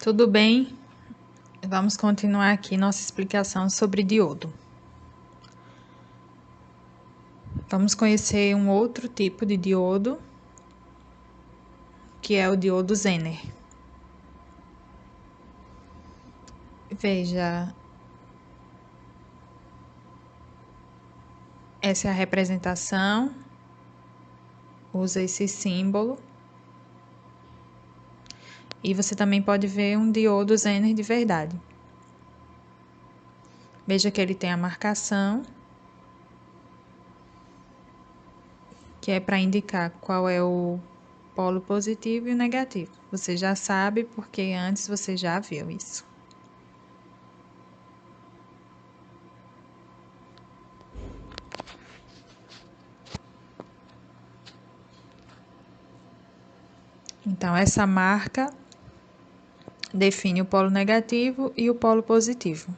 Tudo bem? Vamos continuar aqui nossa explicação sobre diodo. Vamos conhecer um outro tipo de diodo, que é o diodo Zener. Veja, essa é a representação, usa esse símbolo. E você também pode ver um diodo Zener de verdade. Veja que ele tem a marcação, que é para indicar qual é o polo positivo e o negativo. Você já sabe porque antes você já viu isso. Então, essa marca define o polo negativo e o polo positivo.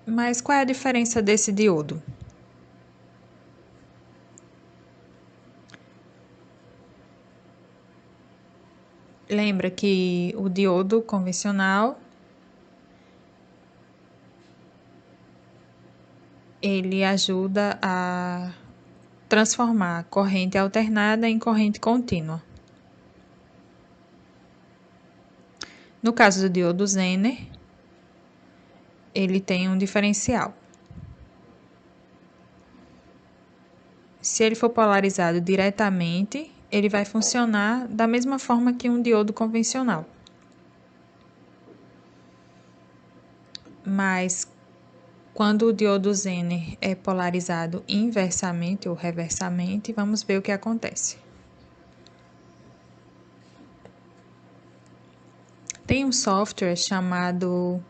Mas qual é a diferença desse diodo? Lembra que o diodo convencional ele ajuda a transformar a corrente alternada em corrente contínua. No caso do diodo Zener, ele tem um diferencial. Se ele for polarizado diretamente, ele vai funcionar da mesma forma que um diodo convencional. Mas quando o diodo Zener é polarizado inversamente ou reversamente, vamos ver o que acontece. Tem um software chamado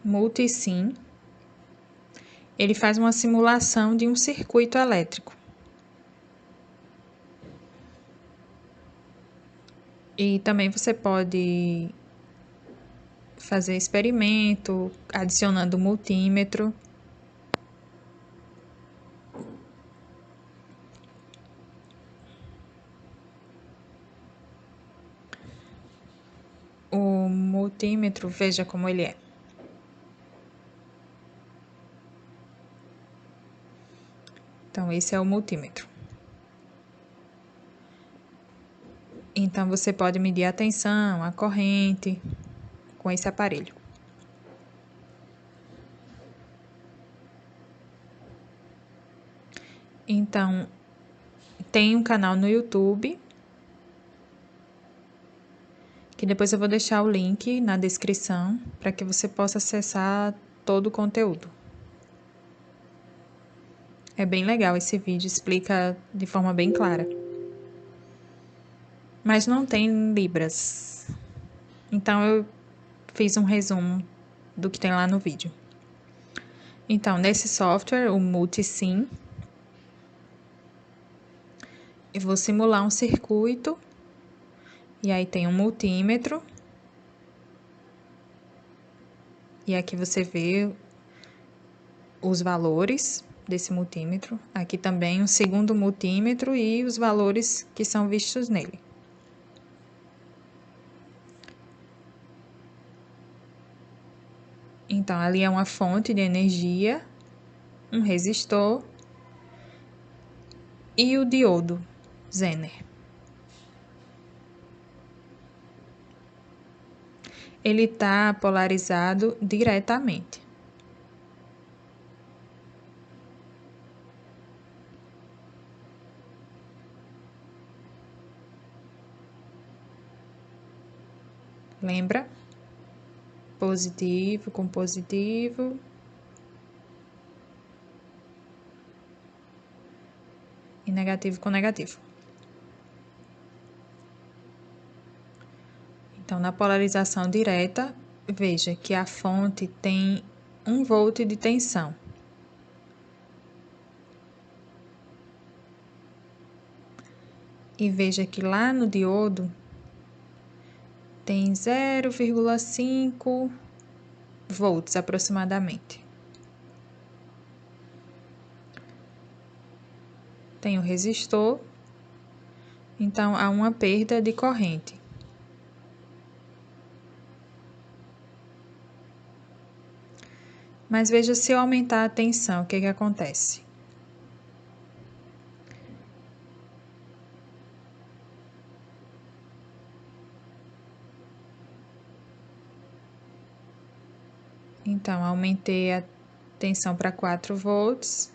Multisim. Ele faz uma simulação de um circuito elétrico. E também você pode fazer experimento adicionando multímetro. O multímetro, veja como ele é. Então, esse é o multímetro. Então, você pode medir a tensão, a corrente com esse aparelho. Então, tem um canal no YouTube, que depois eu vou deixar o link na descrição para que você possa acessar todo o conteúdo. É bem legal esse vídeo, explica de forma bem clara. Mas não tem libras. Então eu fiz um resumo do que tem lá no vídeo. Então, nesse software, o Multisim, eu vou simular um circuito. E aí tem um multímetro. E aqui você vê os valores desse multímetro. Aqui também um segundo multímetro e os valores que são vistos nele. Então, ali é uma fonte de energia, um resistor e o diodo Zener. Ele está polarizado diretamente. Lembra? Positivo com positivo. E negativo com negativo. Então, na polarização direta, veja que a fonte tem 1 volt de tensão. E veja que lá no diodo tem 0,5 volts aproximadamente. tem o resistor, então há uma perda de corrente. Mas veja, se eu aumentar a tensão, o que que acontece? Então, aumentei a tensão para 4 volts.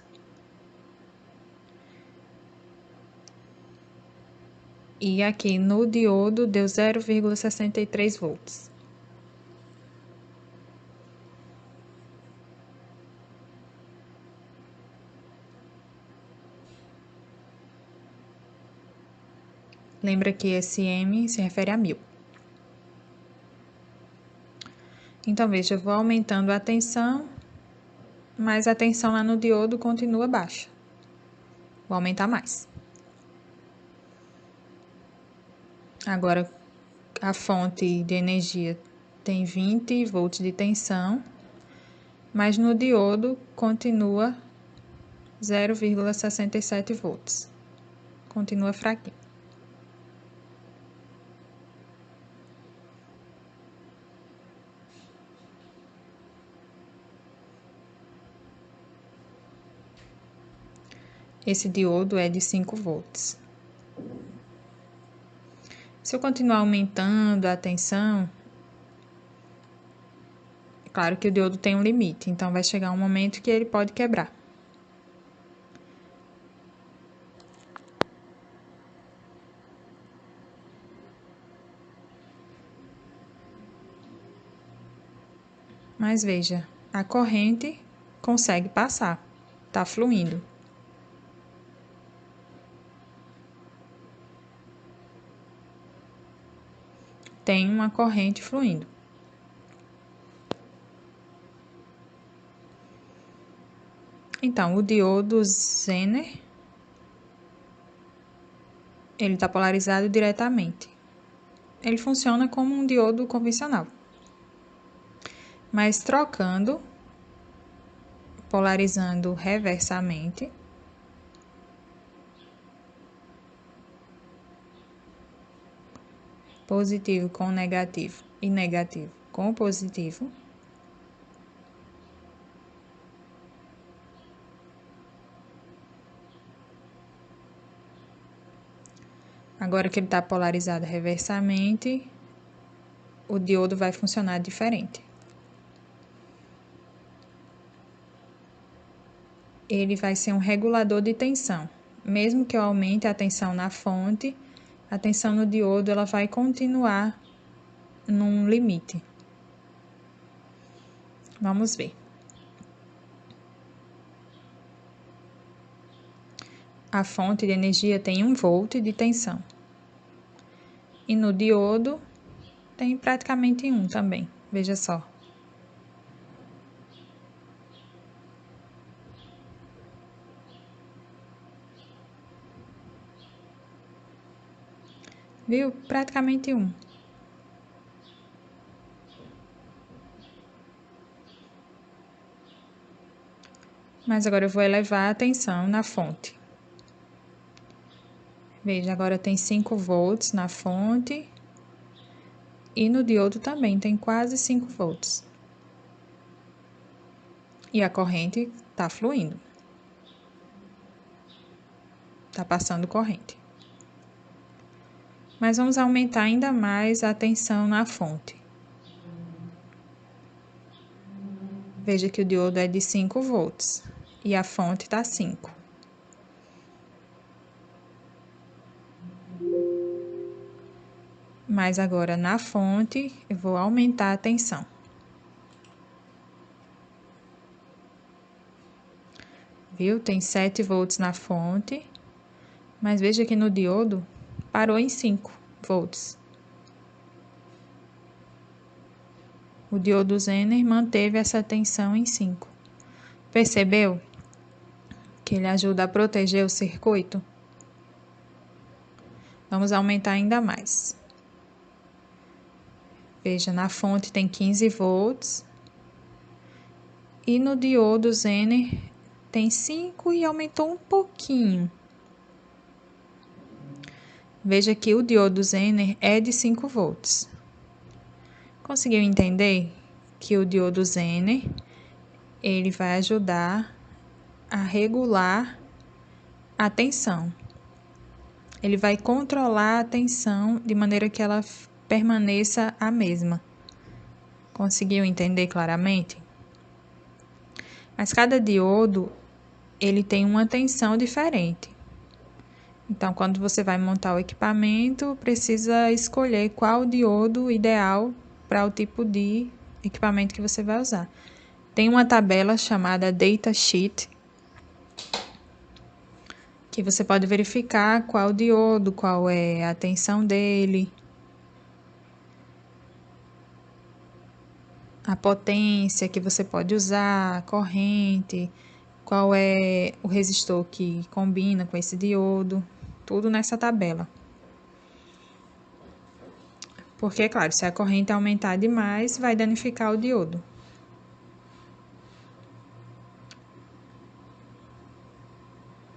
E aqui no diodo deu 0,63 volts. Lembra que esse M se refere a 1000. Então, veja, eu vou aumentando a tensão, mas a tensão lá no diodo continua baixa. Vou aumentar mais. Agora, a fonte de energia tem 20 volts de tensão, mas no diodo continua 0,67 volts. Continua fraquinho. Esse diodo é de 5 volts. Se eu continuar aumentando a tensão, é claro que o diodo tem um limite, então vai chegar um momento que ele pode quebrar. Mas veja, a corrente consegue passar, está fluindo. Tem uma corrente fluindo. Então, o diodo Zener, ele está polarizado diretamente. Ele funciona como um diodo convencional. Mas trocando, polarizando reversamente, positivo com negativo e negativo com positivo, agora que ele está polarizado reversamente, o diodo vai funcionar diferente. Ele vai ser um regulador de tensão. Mesmo que eu aumente a tensão na fonte, a tensão no diodo ela vai continuar num limite. Vamos ver. A fonte de energia tem 1 volt de tensão. E no diodo tem praticamente 1 também. Veja só. Viu? Praticamente 1. Mas agora eu vou elevar a tensão na fonte. Veja, agora tem 5 volts na fonte. E no diodo também tem quase 5 volts. E a corrente está fluindo. Está passando corrente. Mas vamos aumentar ainda mais a tensão na fonte. Veja que o diodo é de 5 volts e a fonte está 5. Mas agora na fonte eu vou aumentar a tensão. Viu? Tem 7 volts na fonte, mas veja que no diodo parou em 5 volts. O diodo Zener manteve essa tensão em 5. Percebeu que ele ajuda a proteger o circuito? Vamos aumentar ainda mais. Veja, na fonte tem 15 volts e no diodo Zener tem 5 e aumentou um pouquinho. Veja que o diodo Zener é de 5 volts. Conseguiu entender que o diodo Zener ele vai ajudar a regular a tensão. Ele vai controlar a tensão de maneira que ela permaneça a mesma. Conseguiu entender claramente? Mas cada diodo ele tem uma tensão diferente. Então, quando você vai montar o equipamento, precisa escolher qual diodo ideal para o tipo de equipamento que você vai usar. Tem uma tabela chamada Datasheet, que você pode verificar qual diodo, qual é a tensão dele, a potência que você pode usar, a corrente, qual é o resistor que combina com esse diodo, tudo nessa tabela. Porque, claro, se a corrente aumentar demais, vai danificar o diodo.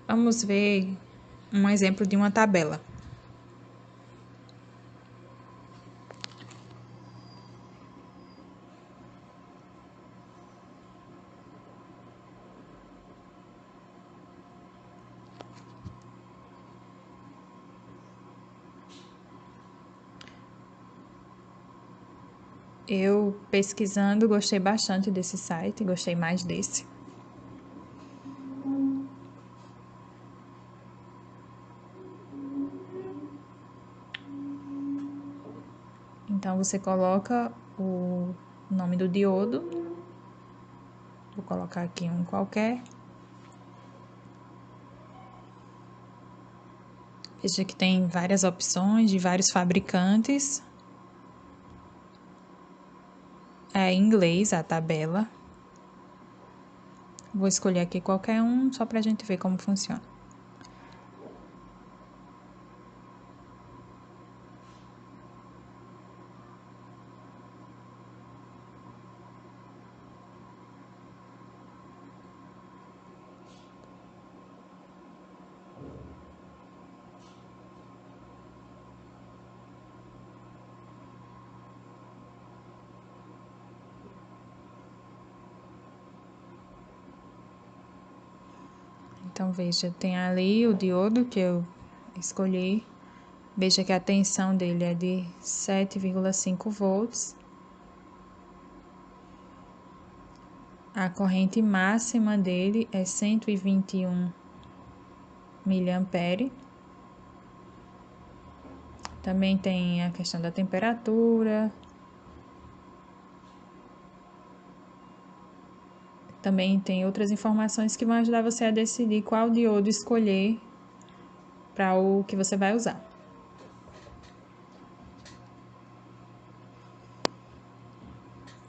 Vamos ver um exemplo de uma tabela. Eu pesquisando, gostei bastante desse site, gostei mais desse. Então, você coloca o nome do diodo. Vou colocar aqui um qualquer. Veja que tem várias opções de vários fabricantes. É em inglês a tabela. Vou escolher aqui qualquer um, só para a gente ver como funciona. Então, veja, tem ali o diodo que eu escolhi. Veja que a tensão dele é de 7,5 volts. A corrente máxima dele é 121 miliampere. Também tem a questão da temperatura. Também tem outras informações que vão ajudar você a decidir qual diodo escolher para o que você vai usar.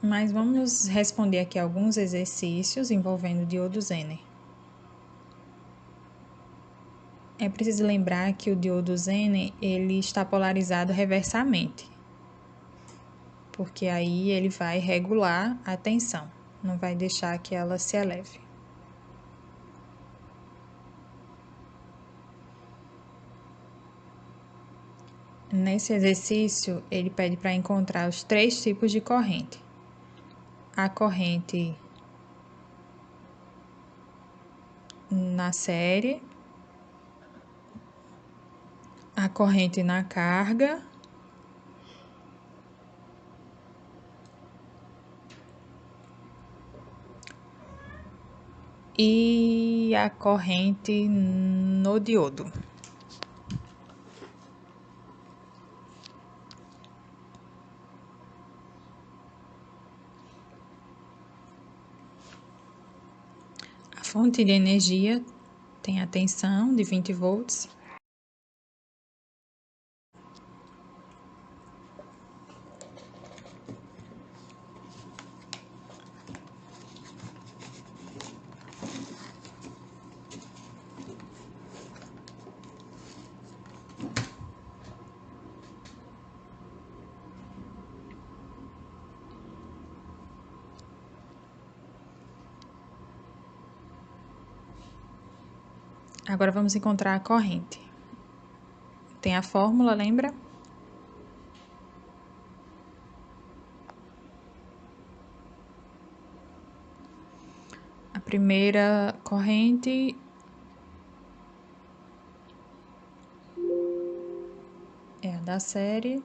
Mas vamos responder aqui alguns exercícios envolvendo o diodo Zener. É preciso lembrar que o diodo Zener ele está polarizado reversamente, porque aí ele vai regular a tensão, não vai deixar que ela se eleve. Nesse exercício, ele pede para encontrar os 3 tipos de corrente. A corrente na série, a corrente na carga e a corrente no diodo. A fonte de energia tem a tensão de 20 volts. Agora vamos encontrar a corrente. Tem a fórmula, lembra? A primeira corrente é a da série.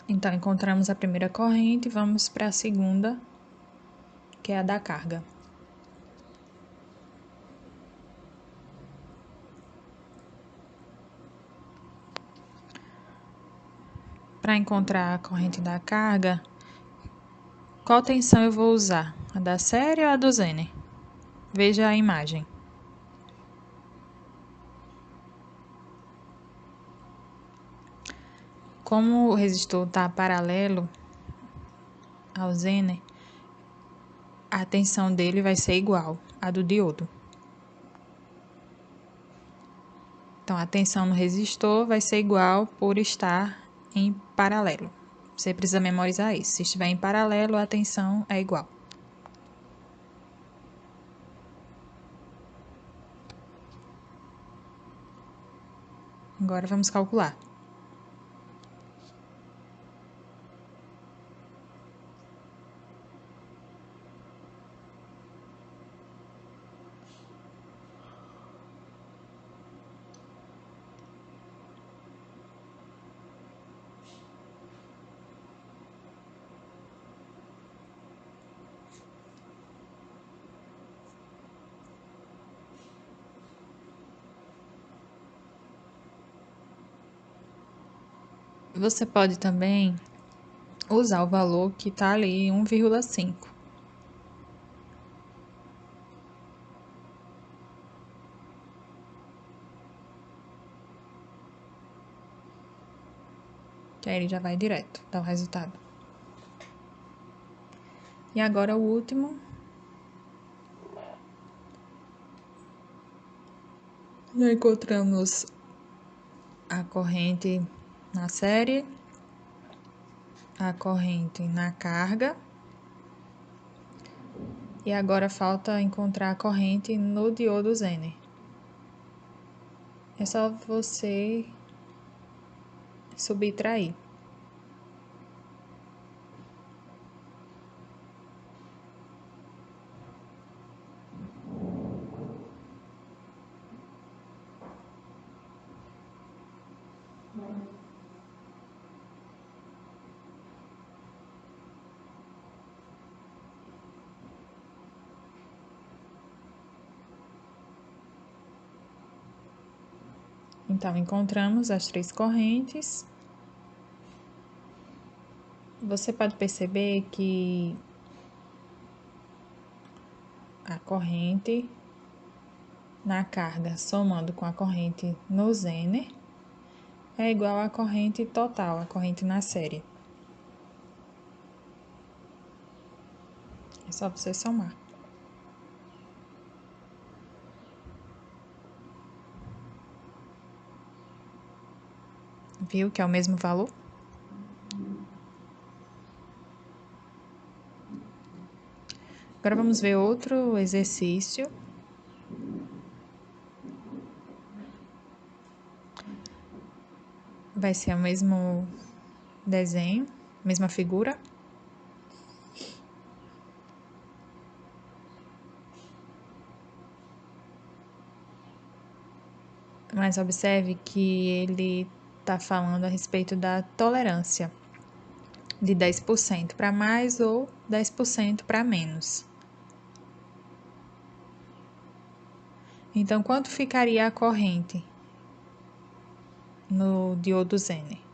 Então, encontramos a primeira corrente, vamos para a segunda, que é a da carga. Para encontrar a corrente da carga, qual tensão eu vou usar? A da série ou a do Zener? Veja a imagem. Como o resistor está paralelo ao Zener, a tensão dele vai ser igual à do diodo. Então, a tensão no resistor vai ser igual por estar em paralelo. Você precisa memorizar isso. Se estiver em paralelo, a tensão é igual. Agora vamos calcular. Você pode também usar o valor que está ali, 1,5. Que aí ele já vai direto, dá o resultado. E agora o último. Já encontramos a corrente na série, a corrente na carga. E agora falta encontrar a corrente no diodo Zener. É só você subtrair. Então, encontramos as 3 correntes. Você pode perceber que a corrente na carga, somando com a corrente no Zener, é igual à corrente total, a corrente na série. É só você somar. Viu que é o mesmo valor? Agora vamos ver outro exercício. vai ser o mesmo desenho, mesma figura. Mas observe que ele está falando a respeito da tolerância de 10% para mais ou 10% para menos. Então, quanto ficaria a corrente no diodo Zener?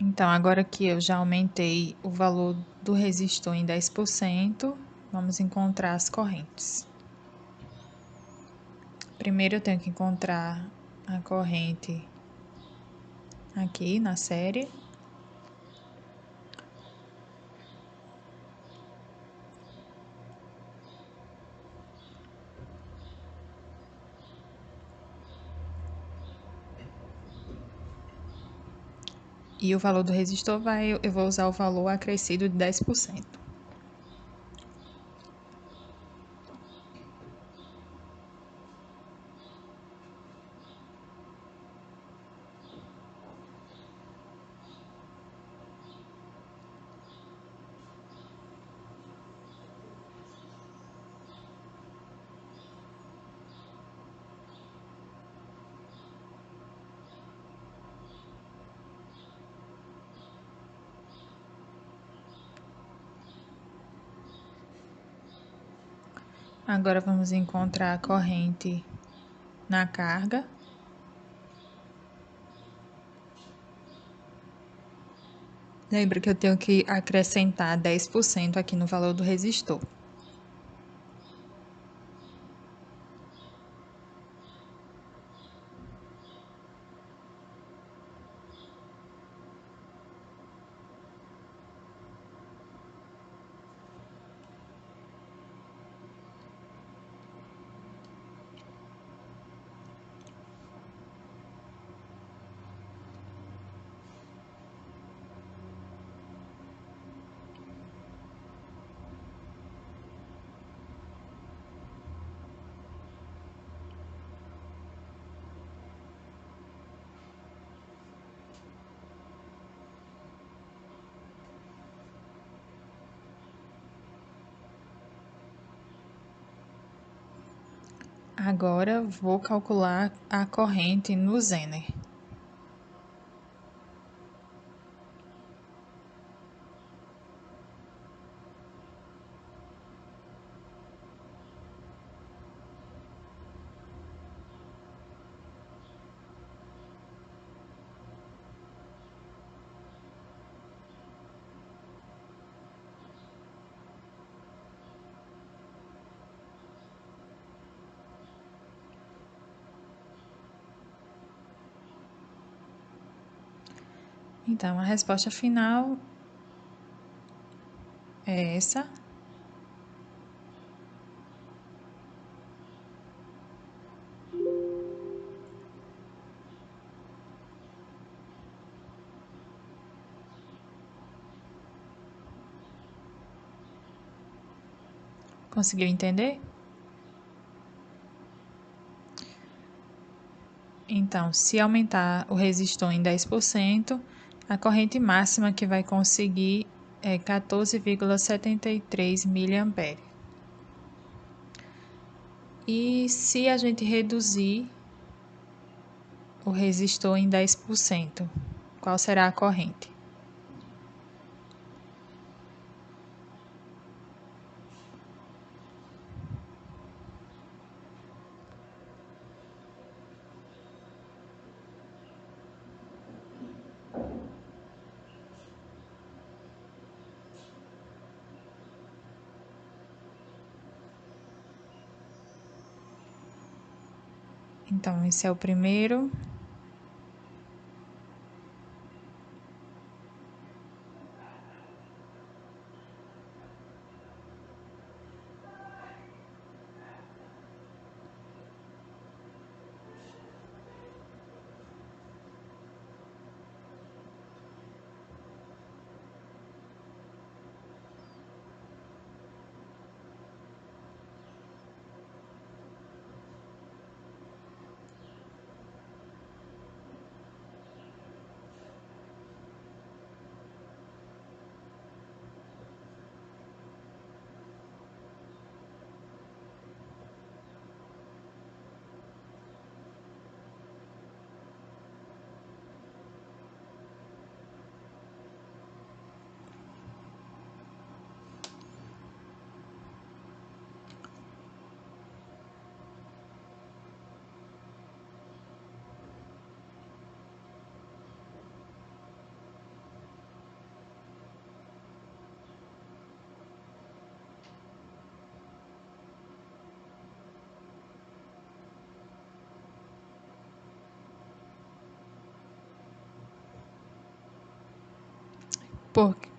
Então, agora que eu já aumentei o valor do resistor em 10%, vamos encontrar as correntes. Primeiro eu tenho que encontrar a corrente aqui na série. E o valor do resistor eu vou usar o valor acrescido de 10%. Agora vamos encontrar a corrente na carga. Lembra que eu tenho que acrescentar 10% aqui no valor do resistor. Agora vou calcular a corrente no Zener. Então, a resposta final é essa. Conseguiu entender? Então, se aumentar o resistor em 10%, a corrente máxima que vai conseguir é 14,73 mA. E se a gente reduzir o resistor em 10%, qual será a corrente? Então, esse é o primeiro.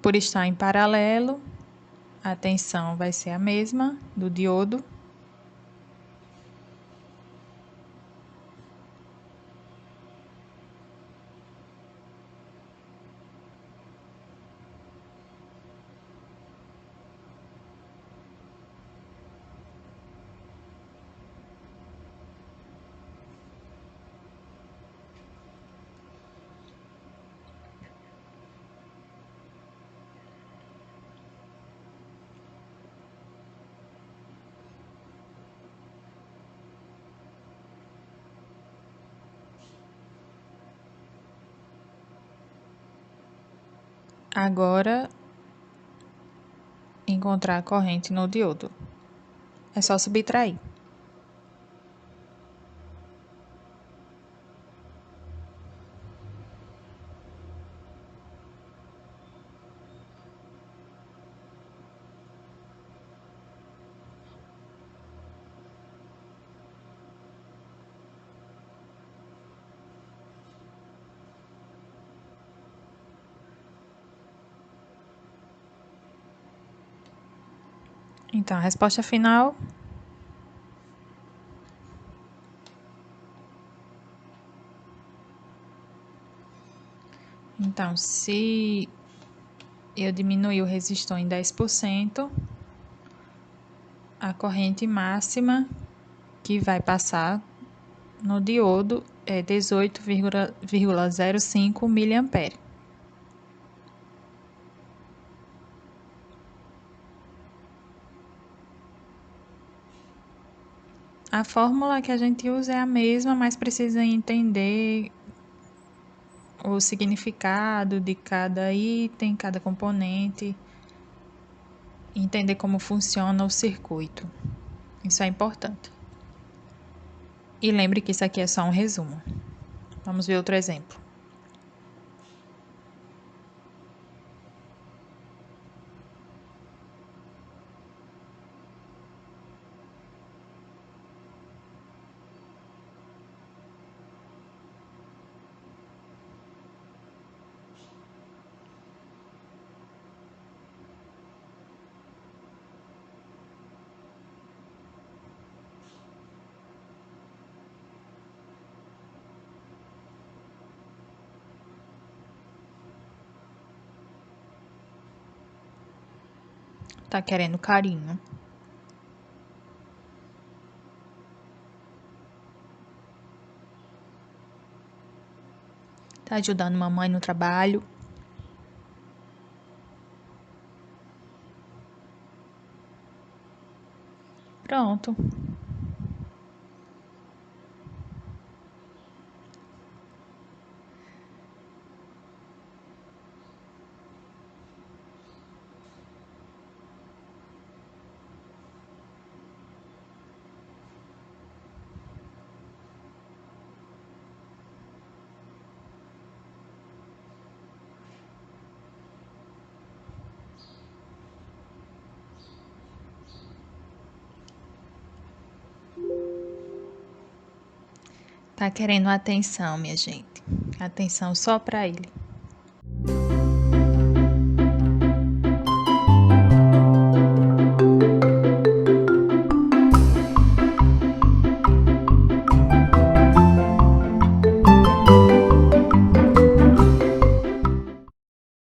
Por estar em paralelo, a tensão vai ser a mesma do diodo. Agora, encontrar a corrente no diodo. É só subtrair. Então, a resposta final. Então, se eu diminuir o resistor em 10%, a corrente máxima que vai passar no diodo é 18,05 mA. A fórmula que a gente usa é a mesma, mas precisa entender o significado de cada item, cada componente, entender como funciona o circuito. Isso é importante. E lembre que isso aqui é só um resumo. Vamos ver outro exemplo. Tá querendo carinho. Tá ajudando mamãe no trabalho. Pronto. Tá querendo atenção, minha gente. Atenção só para ele.